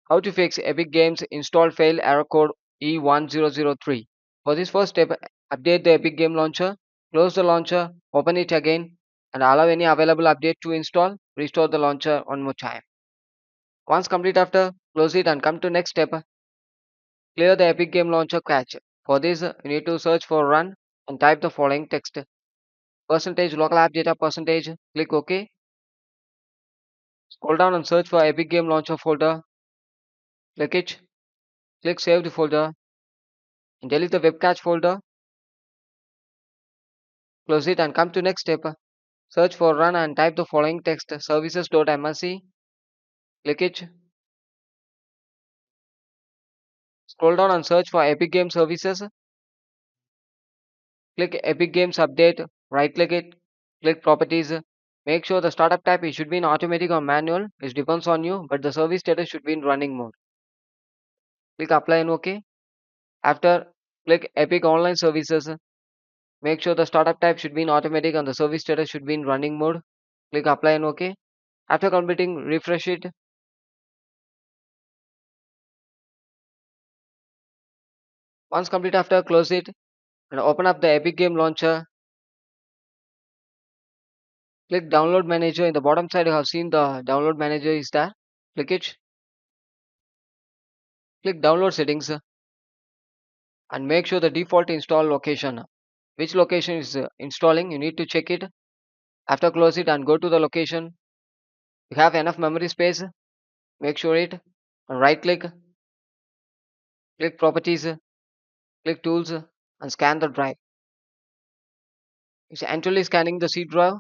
How to fix Epic Games install fail error code E1003. For this first step, update the Epic Game Launcher, close the launcher, open it again, and allow any available update to install. Restore the launcher one more time. Once complete after, close it and come to next step. Clear the Epic Game Launcher cache. For this, you need to search for run and type the following text. Percentage local app data percentage. Click OK. Scroll down and search for Epic Game Launcher folder. Click it. Click Save the folder and delete the web cache folder. Close it and come to next step. Search for run and type the following text services.msc. Click it. Scroll down and search for Epic Game Services. Click Epic Games Update. Right click it. Click Properties. Make sure the startup type it should be in automatic or manual. It depends on you, but the service status should be in running mode. Click Apply and OK. After, click Epic Online Services. Make sure the startup type should be in automatic and the service status should be in running mode. Click Apply and OK. After completing, refresh it. Once complete after, close it and open up the Epic Game Launcher. Click Download Manager. In the bottom side, you have seen the Download Manager is there. Click it. Click Download Settings and make sure the default install location. Which location is installing, you need to check it. After close it and go to the location. You have enough memory space. Make sure it. And right click. Click Properties. Click Tools and scan the drive. It's actually scanning the C drive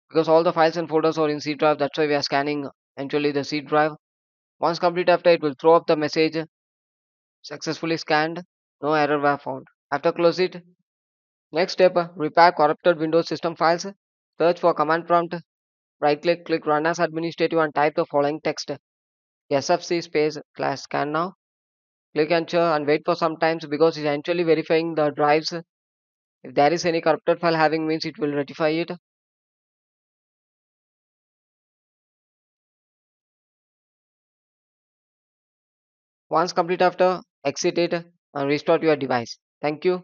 because all the files and folders are in C drive. That's why we are scanning actually the C drive. Once complete after, it will throw up the message successfully scanned. No error were found. After close it. Next step, repair corrupted Windows system files. Search for command prompt. Right click, click Run as administrative and type the following text. SFC space class scan now. Click enter and wait for some time because it's actually verifying the drives. If there is any corrupted file having means it will rectify it. Once complete after, exit it and restart your device. Thank you.